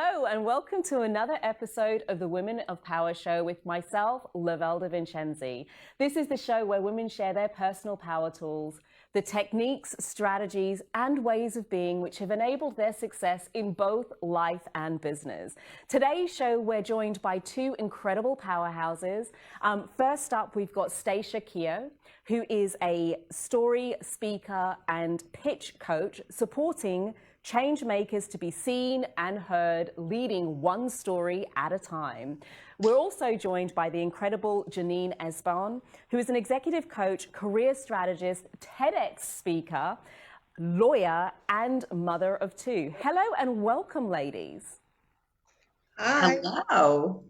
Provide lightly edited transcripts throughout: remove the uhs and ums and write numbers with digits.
Hello and welcome to another episode of the Women of Power show with myself, Lavelle de Vincenzi. This is the show where women share their personal power tools, the techniques, strategies, and ways of being which have enabled their success in both life and business. Today's show, we're joined by two incredible powerhouses. First up, we've got Stacia Keogh, who is a story speaker and pitch coach supporting change makers to be seen and heard, leading one story at a time. We're also joined by the incredible Janine Esbrand, who is an executive coach, career strategist, TEDx speaker, lawyer, and mother of two. Hello and welcome, ladies. Hi. Hello.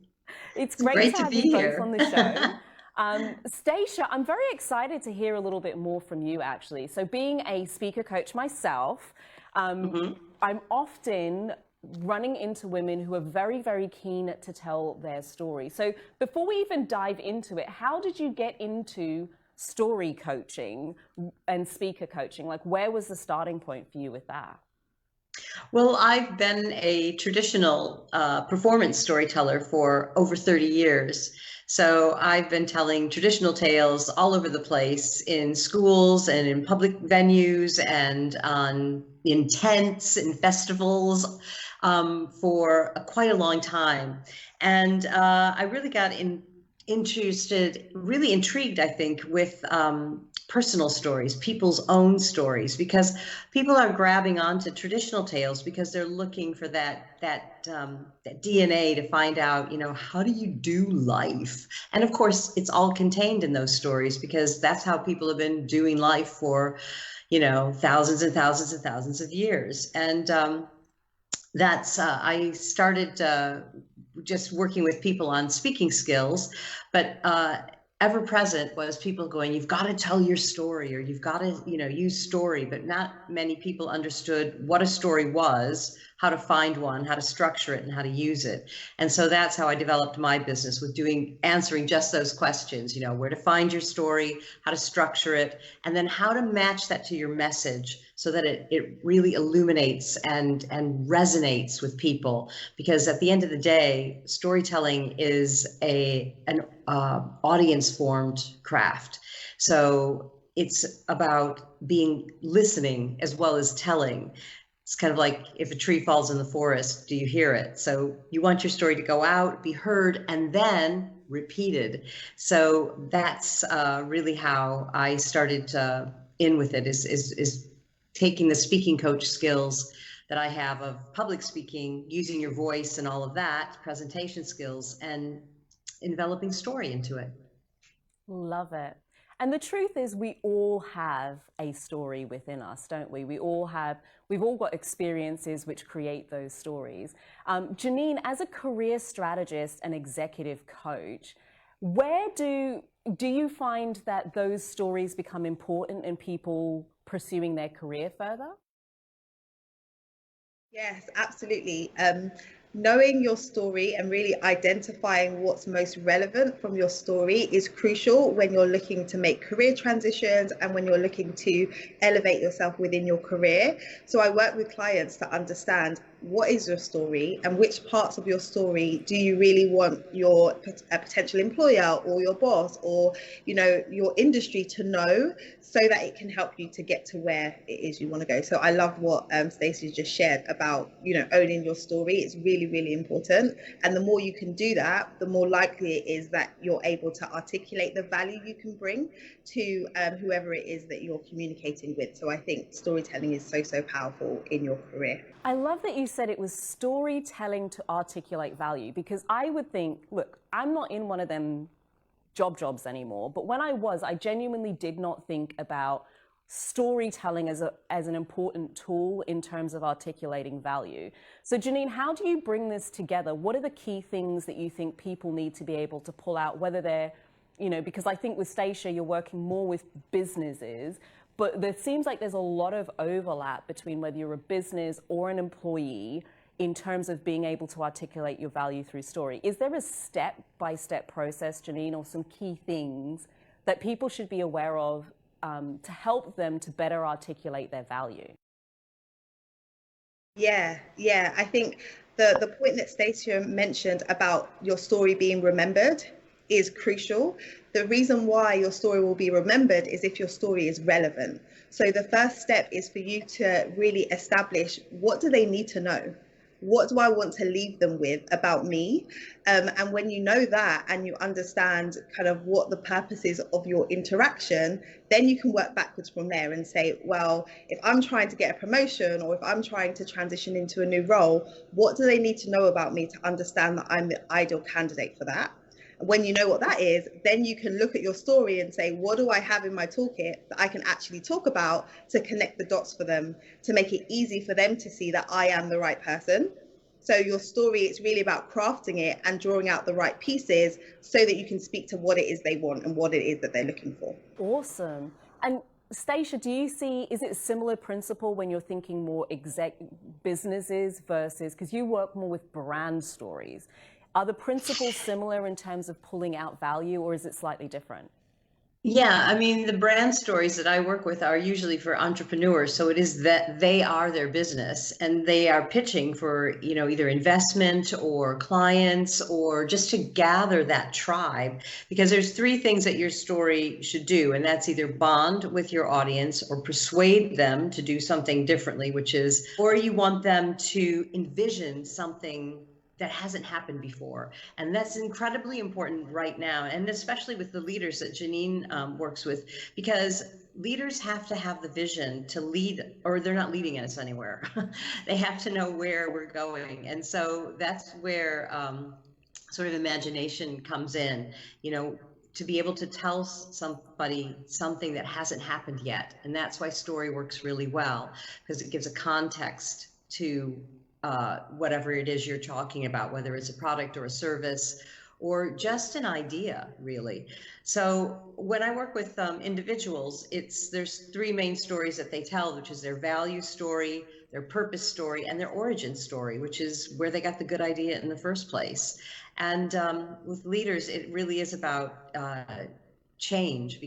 It's great to have be you here. both on the show. Stacia, I'm very excited to hear a little bit more from you, actually. So being a speaker coach myself, I'm often running into women who are very, very keen to tell their story. So before we even dive into it, how did you get into story coaching and speaker coaching? Like, where was the starting point for you with that? Well, I've been a traditional performance storyteller for over 30 years. So I've been telling traditional tales all over the place in schools and in public venues and in tents and festivals for quite a long time. And I really got really intrigued, I think, with personal stories, people's own stories, because people are grabbing onto traditional tales because they're looking for that DNA to find out, how do you do life? And of course, it's all contained in those stories because that's how people have been doing life for, thousands and thousands and thousands of years. And I started just working with people on speaking skills, but ever present was people going, you've got to tell your story, or you've got to, use story. But not many people understood what a story was, how to find one, how to structure it, and how to use it. And so that's how I developed my business, with answering just those questions, where to find your story, how to structure it, and then how to match that to your message so that it really illuminates and resonates with people. Because at the end of the day, storytelling is an audience formed craft. So it's about listening as well as telling. It's kind of like if a tree falls in the forest, do you hear it? So you want your story to go out, be heard, and then repeated. So that's really how I started in with it, is taking the speaking coach skills that I have of public speaking, using your voice and all of that, presentation skills, and enveloping story into it. Love it. And the truth is, we all have a story within us, don't we? We've all got experiences which create those stories. Janine, as a career strategist and executive coach, where do you find that those stories become important in people pursuing their career further? Yes, absolutely. Knowing your story and really identifying what's most relevant from your story is crucial when you're looking to make career transitions and when you're looking to elevate yourself within your career. So I work with clients to understand what is your story and which parts of your story do you really want your potential employer or your boss or your industry to know, so that it can help you to get to where it is you want to go. So I love what Stacia just shared about owning your story. It's really, really important, and the more you can do that, the more likely it is that you're able to articulate the value you can bring to whoever it is that you're communicating with. So I think storytelling is so powerful in your career. I love that you said it was storytelling to articulate value, because I would think, look, I'm not in one of them jobs anymore, but when I was, I genuinely did not think about storytelling as an important tool in terms of articulating value. So Janine, how do you bring this together? What are the key things that you think people need to be able to pull out, whether they're, because I think with Stacia, you're working more with businesses, but there seems like there's a lot of overlap between whether you're a business or an employee in terms of being able to articulate your value through story. Is there a step-by-step process, Janine, or some key things that people should be aware of to help them to better articulate their value? Yeah. I think the point that Stacia mentioned about your story being remembered is crucial. The reason why your story will be remembered is if your story is relevant. So the first step is for you to really establish, what do they need to know? What do I want to leave them with about me? And when you know that and you understand kind of what the purpose is of your interaction, then you can work backwards from there and say, well, if I'm trying to get a promotion or if I'm trying to transition into a new role, what do they need to know about me to understand that I'm the ideal candidate for that? When you know what that is, then you can look at your story and say, what do I have in my toolkit that I can actually talk about to connect the dots for them, to make it easy for them to see that I am the right person. So your story, it's really about crafting it and drawing out the right pieces so that you can speak to what it is they want and what it is that they're looking for. Awesome. And Stacia, do you see, is it a similar principle when you're thinking more businesses versus, because you work more with brand stories, are the principles similar in terms of pulling out value, or is it slightly different? Yeah, I mean, the brand stories that I work with are usually for entrepreneurs. So it is that they are their business and they are pitching for, either investment or clients or just to gather that tribe. Because there's three things that your story should do, and that's either bond with your audience or persuade them to do something differently, or you want them to envision something that hasn't happened before. And that's incredibly important right now, and especially with the leaders that Janine works with, because leaders have to have the vision to lead, or they're not leading us anywhere. They have to know where we're going. And so that's where sort of imagination comes in, to be able to tell somebody something that hasn't happened yet. And that's why story works really well, because it gives a context to whatever it is you're talking about, whether it's a product or a service or just an idea, really. So when I work with individuals, there's three main stories that they tell, which is their value story, their purpose story, and their origin story, which is where they got the good idea in the first place. And with leaders, it really is about change,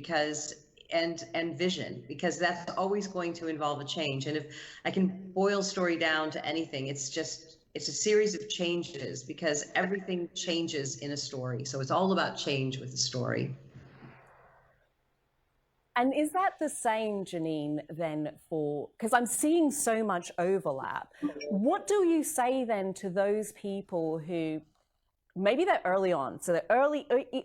and vision, because that's always going to involve a change. And if I can boil story down to anything, it's a series of changes, because everything changes in a story. So it's all about change with the story. And is that the same, Janine, then because I'm seeing so much overlap, what do you say then to those people who maybe they're early on, so they're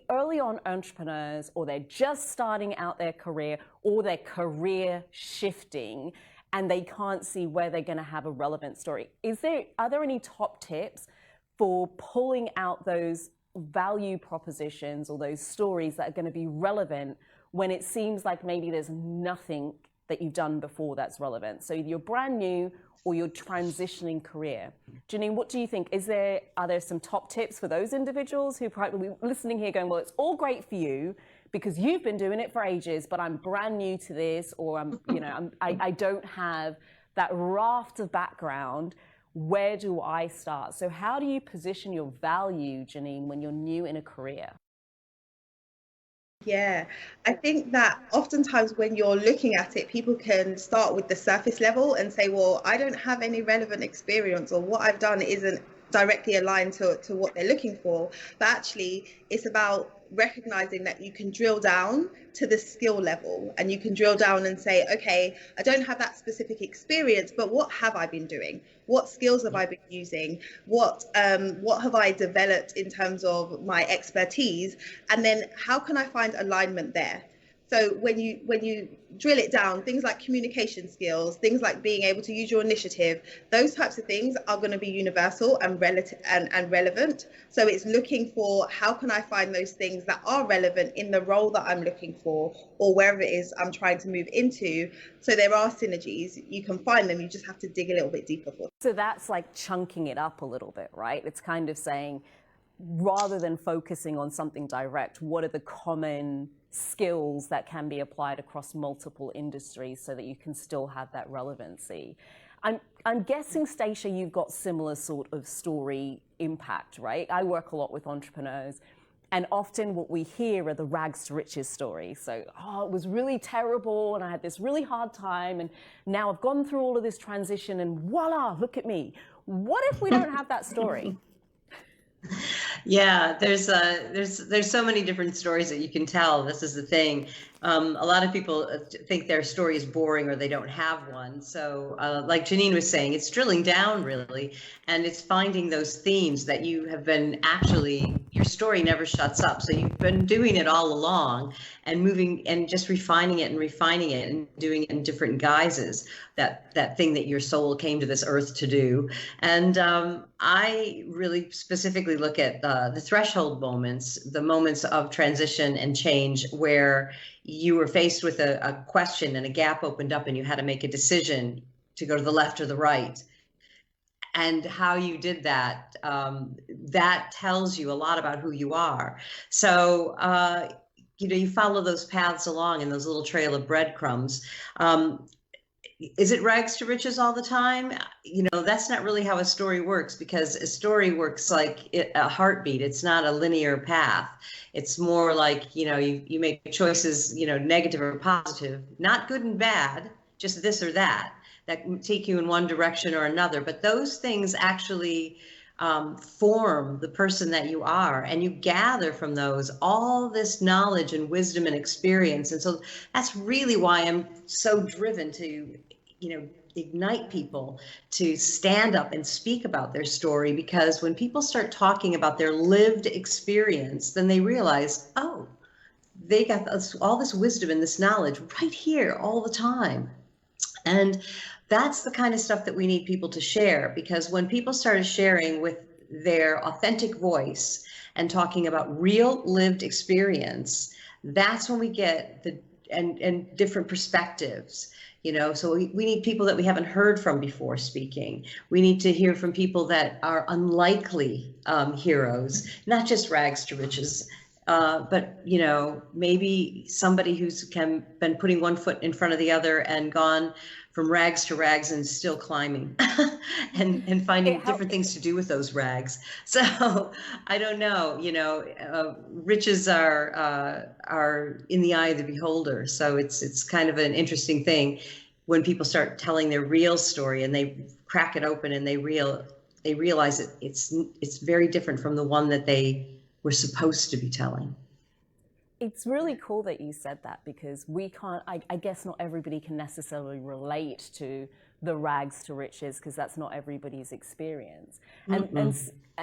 early on entrepreneurs, or they're just starting out their career, or their career shifting, and they can't see where they're going to have a relevant story? Are there any top tips for pulling out those value propositions or those stories that are going to be relevant when it seems like maybe there's nothing that you've done before that's relevant? So you're brand new or you're transitioning career. Janine, what do you think? Are there some top tips for those individuals who probably listening here going, well, it's all great for you because you've been doing it for ages, but I'm brand new to this, or I don't have that raft of background. Where do I start? So how do you position your value, Janine, when you're new in a career? Yeah, I think that oftentimes when you're looking at it, people can start with the surface level and say, well, I don't have any relevant experience, or what I've done isn't directly aligned to what they're looking for. But actually, it's about recognizing that you can drill down to the skill level, and you can drill down and say, okay, I don't have that specific experience, but what have I been doing? What skills have I been using? What have I developed in terms of my expertise? And then how can I find alignment there? So when you drill it down, things like communication skills, things like being able to use your initiative, those types of things are going to be universal and relative and relevant. So it's looking for, how can I find those things that are relevant in the role that I'm looking for, or wherever it is I'm trying to move into. So there are synergies. You can find them. You just have to dig a little bit deeper for them. So that's like chunking it up a little bit, right? It's kind of saying, rather than focusing on something direct, what are the common skills that can be applied across multiple industries so that you can still have that relevancy? I'm guessing, Stacia, you've got similar sort of story impact, right? I work a lot with entrepreneurs, and often what we hear are the rags to riches stories. So, it was really terrible and I had this really hard time, and now I've gone through all of this transition and voila, look at me. What if we don't have that story? Yeah, there's so many different stories that you can tell. This is the thing. A lot of people think their story is boring or they don't have one. So, like Janine was saying, it's drilling down really, and it's finding those themes that you have been actually, your story never shuts up. So you've been doing it all along and moving and just refining it and doing it in different guises. That thing that your soul came to this earth to do. And I really specifically look at the threshold moments, the moments of transition and change where you were faced with a question and a gap opened up and you had to make a decision to go to the left or the right. And how you did that, that tells you a lot about who you are. So, you follow those paths along in those little trail of breadcrumbs. Is it rags to riches all the time? That's not really how a story works, because a story works like a heartbeat. It's not a linear path. It's more like, you make choices, negative or positive, not good and bad, just this or that take you in one direction or another. But those things actually form the person that you are, and you gather from those all this knowledge and wisdom and experience. And so that's really why I'm so driven to ignite people to stand up and speak about their story, because when people start talking about their lived experience, then they realize, oh, they got all this wisdom and this knowledge right here all the time. And that's the kind of stuff that we need people to share, because when people started sharing with their authentic voice and talking about real lived experience, that's when we get and different perspectives. So we need people that we haven't heard from before speaking. We need to hear from people that are unlikely heroes, not just rags to riches, but maybe somebody who's been putting one foot in front of the other and gone from rags to rags and still climbing and finding different things to do with those rags. So I don't know, riches are in the eye of the beholder. So it's kind of an interesting thing when people start telling their real story and they crack it open and they realize that it's very different from the one that they were supposed to be telling. It's really cool that you said that, because we can't, I guess not everybody can necessarily relate to the rags to riches, because that's not everybody's experience. And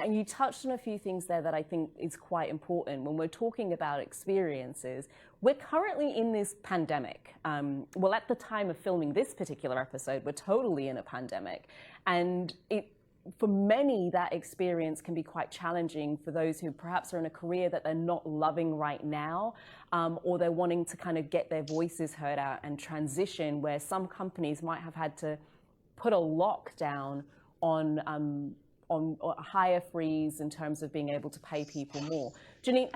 you touched on a few things there that I think is quite important. When we're talking about experiences, we're currently in this pandemic. Well, at the time of filming this particular episode, we're totally in a pandemic. And for many, that experience can be quite challenging for those who perhaps are in a career that they're not loving right now, or they're wanting to kind of get their voices heard out and transition, where some companies might have had to put a lockdown on a hire freeze in terms of being able to pay people more. Janine,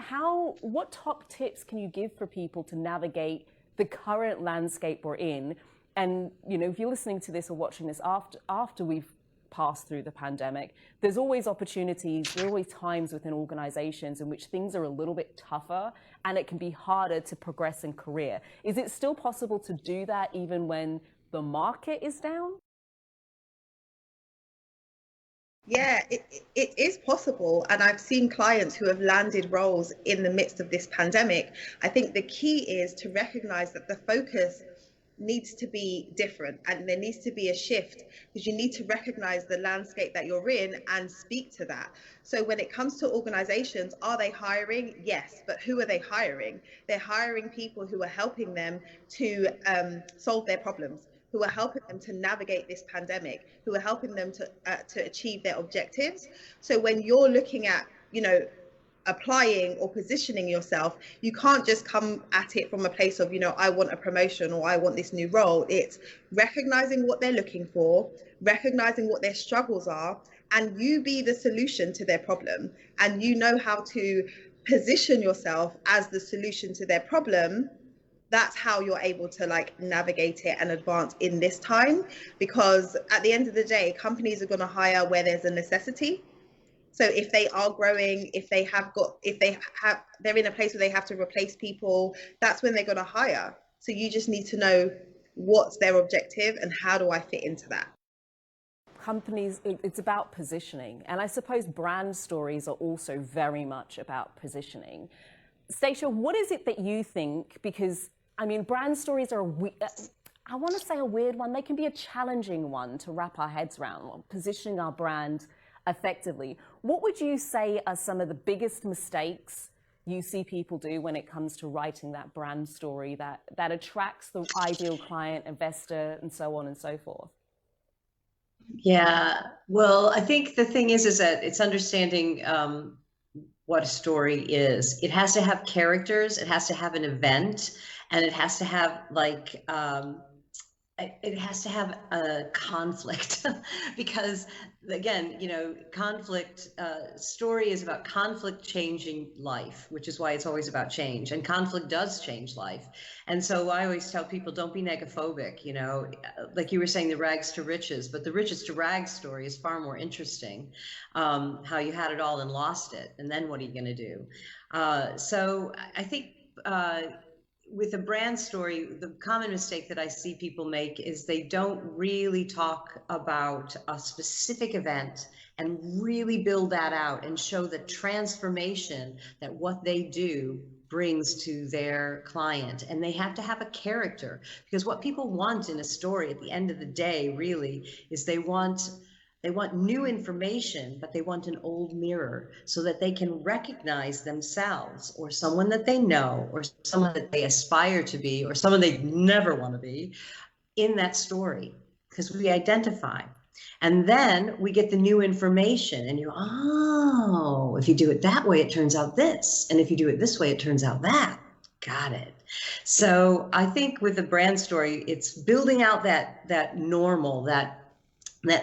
what top tips can you give for people to navigate the current landscape we're in? And if you're listening to this or watching this after we've passed through the pandemic, there's always opportunities, there are always times within organizations in which things are a little bit tougher and it can be harder to progress in career. Is it still possible to do that even when the market is down? Yeah, it is possible. And I've seen clients who have landed roles in the midst of this pandemic. I think the key is to recognize that the focus needs to be different, and there needs to be a shift, because you need to recognize the landscape that you're in and speak to that. So when it comes to organizations, are they hiring? Yes, but who are they hiring? They're hiring people who are helping them to solve their problems, who are helping them to navigate this pandemic, who are helping them to achieve their objectives. So when you're looking at, applying or positioning yourself, you can't just come at it from a place of, I want a promotion or I want this new role. It's recognizing what they're looking for, recognizing what their struggles are, and you be the solution to their problem. And you know how to position yourself as the solution to their problem. That's how you're able to navigate it and advance in this time, because at the end of the day, companies are going to hire where there's a necessity. So if they are growing, they're in a place where they have to replace people, that's when they're going to hire. So you just need to know what's their objective and how do I fit into that. companies, it's about positioning. And I suppose brand stories are also very much about positioning. Stacia, what is it that you think? Because, I mean, brand stories are, I want to say a weird one. They can be a challenging one to wrap our heads around, positioning our brand effectively. What would you say are some of the biggest mistakes you see people do when it comes to writing that brand story that attracts the ideal client, investor, and so on and so forth? Yeah, well, I think the thing is that it's understanding what a story is. It has to have characters, it has to have an event, and it has to have like it has to have a conflict because again, you know, conflict story is about conflict changing life, which is why it's always about change, and conflict does change life. And so I always tell people, don't be negaphobic, you know, like you were saying, the rags to riches, but the riches to rags story is far more interesting. How you had it all and lost it, and then what are you going to do? So I think with a brand story, the common mistake that I see people make is they don't really talk about a specific event and really build that out and show the transformation that what they do brings to their client. And they have to have a character, because what people want in a story at the end of the day really is they want new information, but they want an old mirror so that they can recognize themselves or someone that they know or someone that they aspire to be or someone they never want to be in that story, because we identify. And then we get the new information and oh, if you do it that way, it turns out this. And if you do it this way, it turns out that. Got it. So I think with the brand story, it's building out that normal, that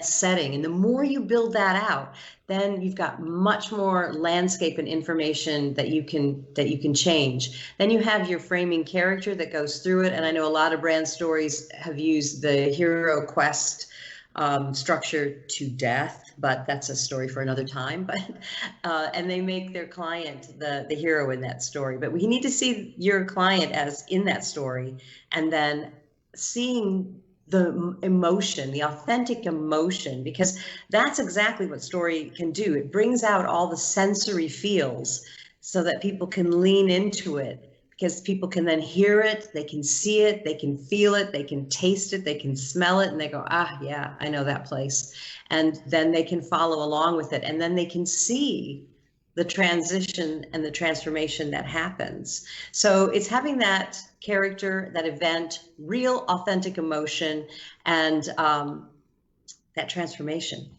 setting. And the more you build that out, then you've got much more landscape and information that you can change. Then you have your framing character that goes through it. And I know a lot of brand stories have used the hero quest structure to death, but that's a story for another time. But and they make their client the hero in that story. But we need to see your client as in that story, and then seeing the emotion, the authentic emotion, because that's exactly what story can do. It brings out all the sensory feels so that people can lean into it, because people can then hear it, they can see it, they can feel it, they can taste it, they can smell it, and they go, ah, yeah, I know that place. And then they can follow along with it, and then they can see the transition and the transformation that happens. So it's having that character, that event, real authentic emotion, and that transformation.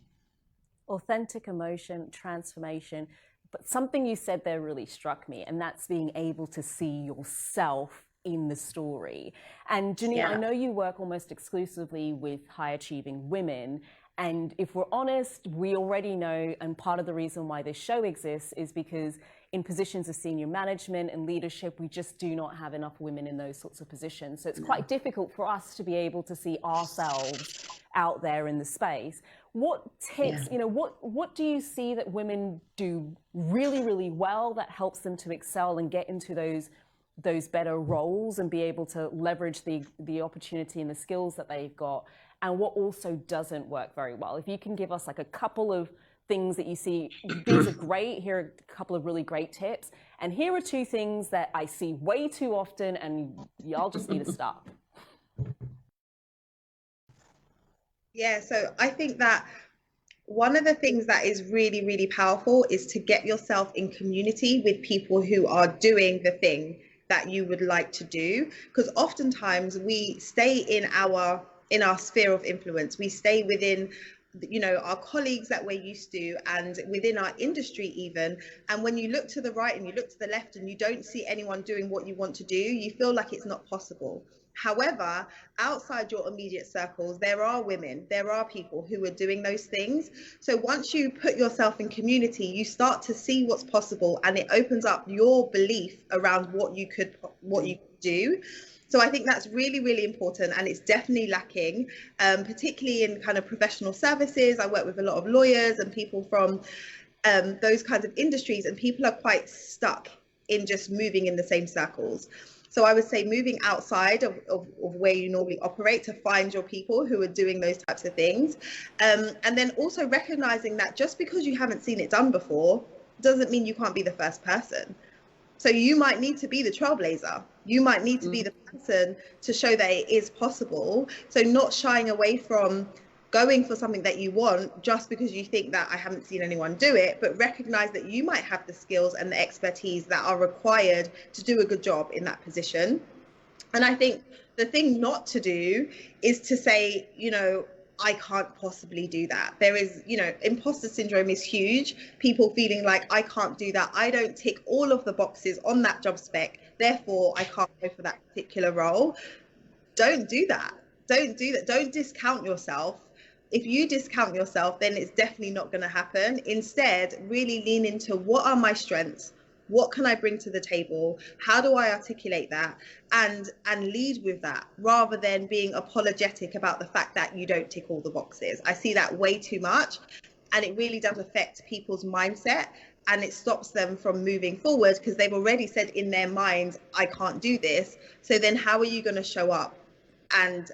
Authentic emotion, transformation. But something you said there really struck me, and that's being able to see yourself in the story. And Janine, yeah. I know you work almost exclusively with high achieving women. And if we're honest, we already know, and part of the reason why this show exists is because in positions of senior management and leadership, we just do not have enough women in those sorts of positions. So it's quite difficult for us to be able to see ourselves out there in the space. What tips, you know, what do you see that women do really, really well that helps them to excel and get into those better roles and be able to leverage the opportunity and the skills that they've got? And what also doesn't work very well? If you can give us like a couple of things that you see, these are great, here are a couple of really great tips, and here are two things that I see way too often and y'all just need to stop. Yeah, so I think that one of the things that is really, really powerful is to get yourself in community with people who are doing the thing that you would like to do, because oftentimes we stay in our sphere of influence. We stay within, you know, our colleagues that we're used to and within our industry even. And when you look to the right and you look to the left and you don't see anyone doing what you want to do, you feel like it's not possible. However, outside your immediate circles, there are women, there are people who are doing those things. So once you put yourself in community, you start to see what's possible, and it opens up your belief around what you could do. So I think that's really, really important, and it's definitely lacking, particularly in kind of professional services. I work with a lot of lawyers and people from those kinds of industries, and people are quite stuck in just moving in the same circles. So I would say moving outside of where you normally operate to find your people who are doing those types of things. And then also recognizing that just because you haven't seen it done before doesn't mean you can't be the first person. So you might need to be the trailblazer. You might need to be the person to show that it is possible. So not shying away from going for something that you want just because you think that I haven't seen anyone do it, but recognize that you might have the skills and the expertise that are required to do a good job in that position. And I think the thing not to do is to say, you know, I can't possibly do that. There is, you know, imposter syndrome is huge. People feeling like I can't do that. I don't tick all of the boxes on that job spec. Therefore, I can't go for that particular role. Don't do that. Don't do that. Don't discount yourself. If you discount yourself, then it's definitely not going to happen. Instead, really lean into what are my strengths? What can I bring to the table? How do I articulate that and lead with that rather than being apologetic about the fact that you don't tick all the boxes? I see that way too much, and it really does affect people's mindset, and it stops them from moving forward because they've already said in their minds, I can't do this. So then how are you going to show up and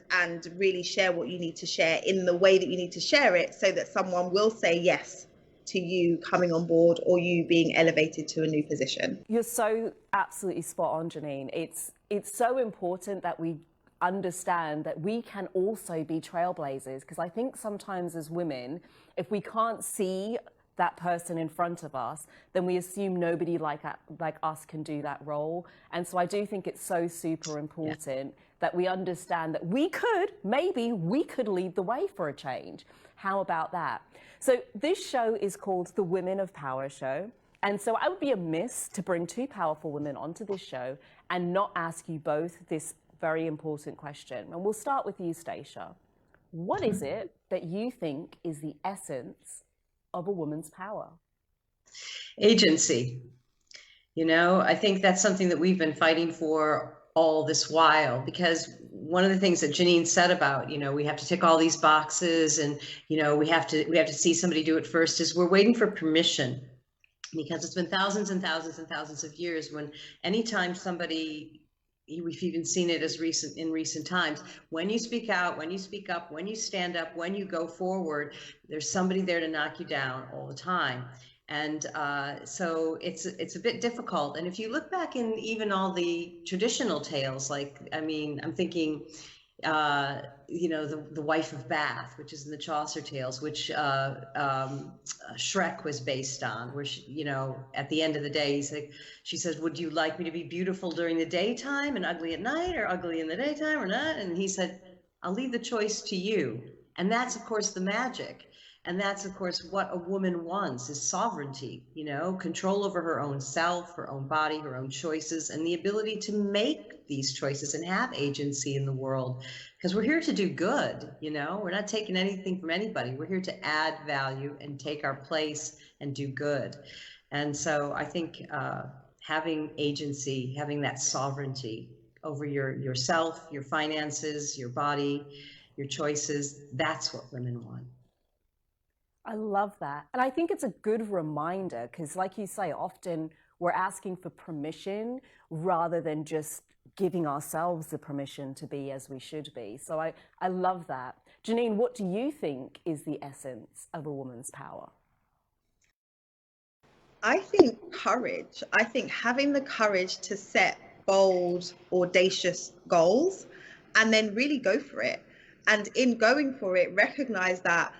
really share what you need to share in the way that you need to share it so that someone will say yes to you coming on board or you being elevated to a new position? You're so absolutely spot on, Janine. It's so important that we understand that we can also be trailblazers, because I think sometimes as women, if we can't see that person in front of us, then we assume nobody like us can do that role. And so I do think it's so super important that we understand that maybe we could lead the way for a change. How about that? So this show is called The Women of Power Show. And so I would be amiss to bring two powerful women onto this show and not ask you both this very important question. And we'll start with you, Stacia. What is it that you think is the essence of a woman's power? Agency. You know, I think that's something that we've been fighting for all this while, because one of the things that Janine said about, you know, we have to tick all these boxes and, you know, we have to see somebody do it first, is we're waiting for permission, because it's been thousands and thousands and thousands of years when anytime somebody, we've even seen it in recent times, when you speak out, when you speak up, when you stand up, when you go forward, there's somebody there to knock you down all the time. And so it's a bit difficult. And if you look back in even all the traditional tales, like, I mean, I'm thinking, you know, the Wife of Bath, which is in the Chaucer tales, which Shrek was based on, where she, you know, at the end of the day, she says, would you like me to be beautiful during the daytime and ugly at night, or ugly in the daytime or not? And he said, I'll leave the choice to you. And that's, of course, the magic. And that's, of course, what a woman wants, is sovereignty, you know, control over her own self, her own body, her own choices, and the ability to make these choices and have agency in the world. Because we're here to do good, you know, we're not taking anything from anybody. We're here to add value and take our place and do good. And so I think having agency, having that sovereignty over yourself, your finances, your body, your choices, that's what women want. I love that. And I think it's a good reminder because, like you say, often we're asking for permission rather than just giving ourselves the permission to be as we should be. So I love that. Janine, what do you think is the essence of a woman's power? I think courage. I think having the courage to set bold, audacious goals and then really go for it. And in going for it, recognize that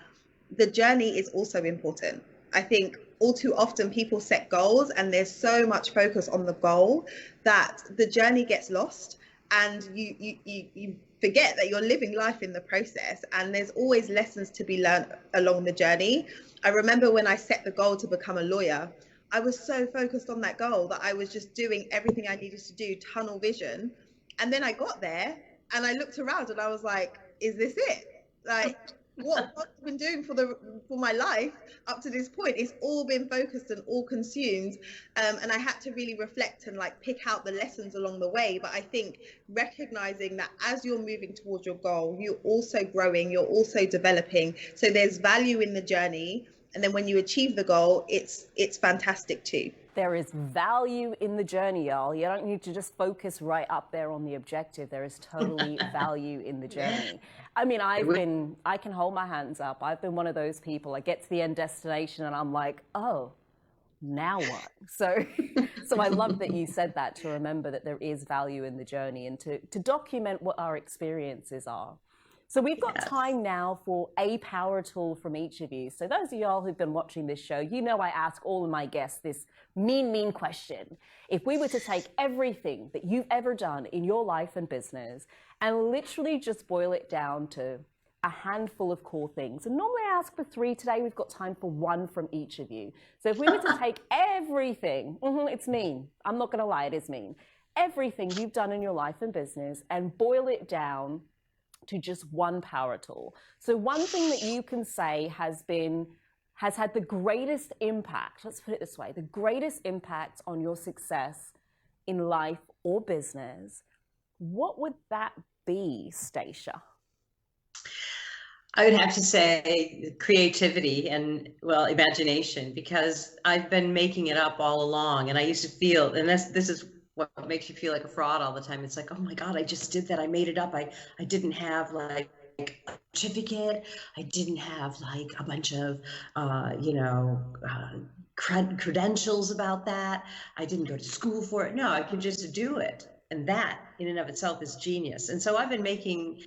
the journey is also important. I think all too often people set goals and there's so much focus on the goal that the journey gets lost, and you forget that you're living life in the process, and there's always lessons to be learned along the journey. I remember when I set the goal to become a lawyer, I was so focused on that goal that I was just doing everything I needed to do, tunnel vision. And then I got there and I looked around and I was like, is this it? Like, what I've been doing for my life up to this point, it's all been focused and all consumed, and I had to really reflect and like pick out the lessons along the way. But I think recognizing that as you're moving towards your goal, you're also growing, you're also developing, so there's value in the journey, And then when you achieve the goal, it's fantastic too. There is value in the journey, y'all. You don't need to just focus right up there on the objective. There is totally value in the journey. I mean, I can hold my hands up. I've been one of those people. I get to the end destination and I'm like, oh, now what? So I love that you said that, to remember that there is value in the journey and to document what our experiences are. So we've got time now for a power tool from each of you. So those of y'all who've been watching this show, you know I ask all of my guests this mean question. If we were to take everything that you've ever done in your life and business and literally just boil it down to a handful of core things, and normally I ask for 3, today we've got time for 1 from each of you. So if we were to take everything, it's mean, I'm not gonna lie, it is mean, everything you've done in your life and business and boil it down to just 1 power tool. So one thing that you can say has had the greatest impact, let's put it this way, the greatest impact on your success in life or business, what would that be, Stacia? I would have to say creativity and, well, imagination, because I've been making it up all along. And I used to feel, and this is what makes you feel like a fraud all the time. It's like, oh my God, I just did that. I made it up. I didn't have like a certificate. I didn't have like a bunch of, credentials about that. I didn't go to school for it. No, I could just do it. And that in and of itself is genius. And so I've been making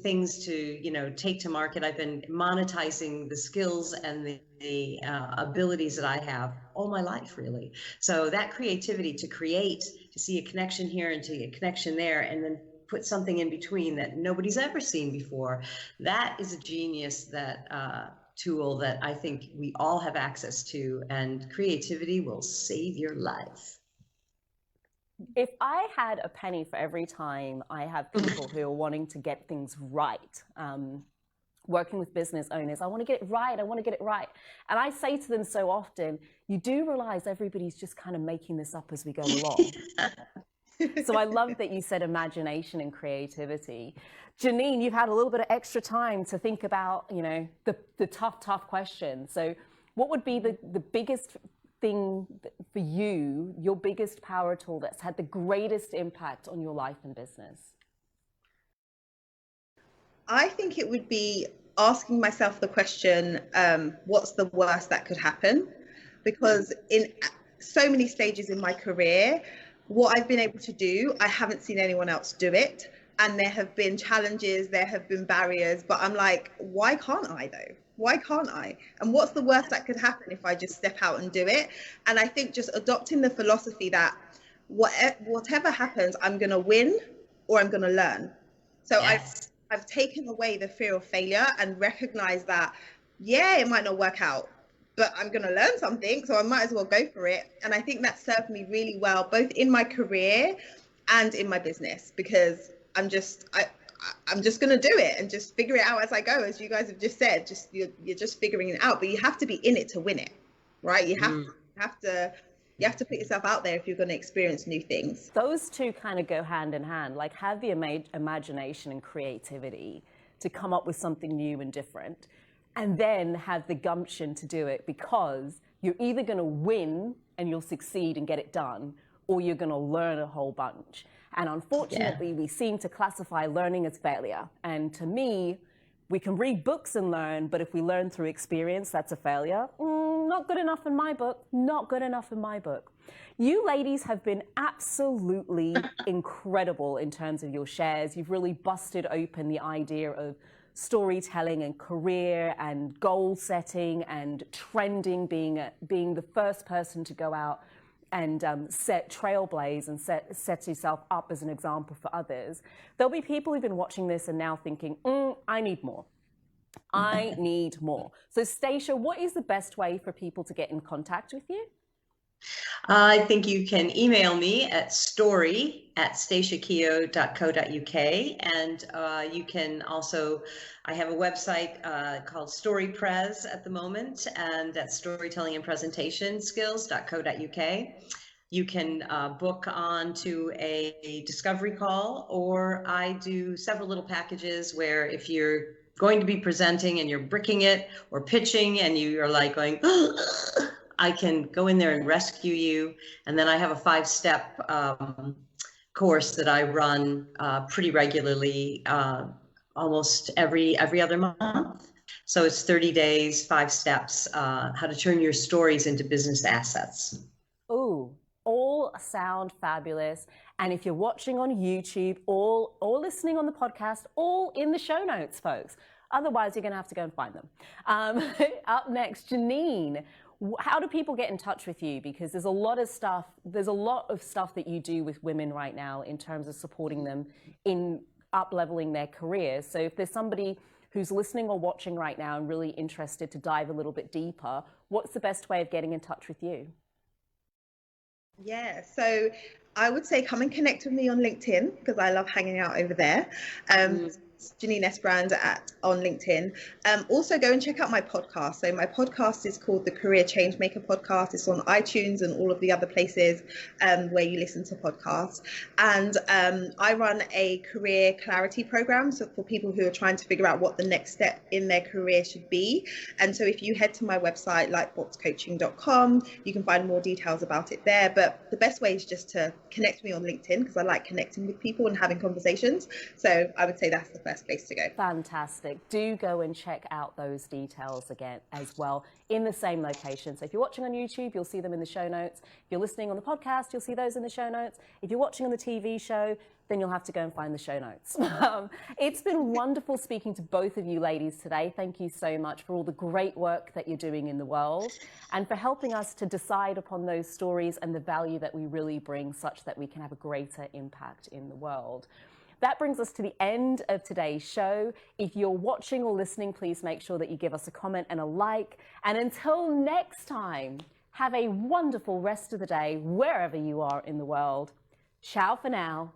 things to, take to market. I've been monetizing the skills and the abilities that I have all my life, really. So that creativity to create, to see a connection here and to a connection there, and then put something in between that nobody's ever seen before, that is a genius, that tool that I think we all have access to, and creativity will save your life. If I had a penny for every time I have people who are wanting to get things right, working with business owners, I want to get it right, I want to get it right. And I say to them so often, you do realize everybody's just kind of making this up as we go along. So I love that you said imagination and creativity. Janine, you've had a little bit of extra time to think about, the tough questions. So what would be the biggest thing for you, your biggest power tool that's had the greatest impact on your life and business? I think it would be asking myself the question, what's the worst that could happen? Because in so many stages in my career, what I've been able to do, I haven't seen anyone else do it. And there have been challenges, there have been barriers, but I'm like, why can't I though? Why can't I? And what's the worst that could happen if I just step out and do it? And I think just adopting the philosophy that whatever happens, I'm going to win or I'm going to learn. So yes. I've taken away the fear of failure and recognized that, yeah, it might not work out, but I'm going to learn something, so I might as well go for it. And I think that served me really well, both in my career and in my business, because I'm just going to do it and just figure it out as I go. As you guys have just said, you're just figuring it out, but you have to be in it to win it, right? You have to put yourself out there if you're going to experience new things. Those two kind of go hand in hand, like have the imagination and creativity to come up with something new and different, and then have the gumption to do it, because you're either going to win and you'll succeed and get it done, or you're going to learn a whole bunch. And unfortunately, we seem to classify learning as failure. And to me, we can read books and learn, but if we learn through experience, that's a failure. Not good enough in my book. Not good enough in my book. You ladies have been absolutely incredible in terms of your shares. You've really busted open the idea of storytelling and career and goal setting and trending, being the first person to go out and trailblaze and set yourself up as an example for others. There'll be people who've been watching this and now thinking, I need more. I need more. So Stacia, what is the best way for people to get in contact with you? I think you can email me at story@staciakeogh.co.uk, and you can also, I have a website called StoryPrez at the moment, and that's storytelling and presentation skills.co.uk. You can book on to a discovery call, or I do several little packages where if you're going to be presenting and you're bricking it or pitching and you're like going, I can go in there and rescue you. And then I have a 5-step course that I run pretty regularly, almost every other month. So it's 30 days, 5 steps, how to turn your stories into business assets. Ooh, all sound fabulous. And if you're watching on YouTube or listening on the podcast, all in the show notes, folks. Otherwise, you're going to have to go and find them. Up next, Janine, how do people get in touch with you? Because there's a lot of stuff that you do with women right now in terms of supporting them in up-leveling their careers. So if there's somebody who's listening or watching right now and really interested to dive a little bit deeper, what's the best way of getting in touch with you? Yeah, so I would say come and connect with me on LinkedIn because I love hanging out over there. Janine Esbrand on LinkedIn. Also go and check out my podcast. So my podcast is called the Career Changemaker Podcast. It's on iTunes and all of the other places where you listen to podcasts. And I run a career clarity program, so for people who are trying to figure out what the next step in their career should be. And so if you head to my website, lightboxcoaching.com, you can find more details about it there. But the best way is just to connect with me on LinkedIn because I like connecting with people and having conversations. So I would say that's the best place to go. Fantastic. Do go and check out those details again as well in the same location. So if you're watching on YouTube, you'll see them in the show notes. If you're listening on the podcast, you'll see those in the show notes. If you're watching on the TV show, then you'll have to go and find the show notes. It's been wonderful speaking to both of you ladies today. Thank you so much for all the great work that you're doing in the world and for helping us to decide upon those stories and the value that we really bring such that we can have a greater impact in the world. That brings us to the end of today's show. If you're watching or listening, please make sure that you give us a comment and a like. And until next time, have a wonderful rest of the day wherever you are in the world. Ciao for now.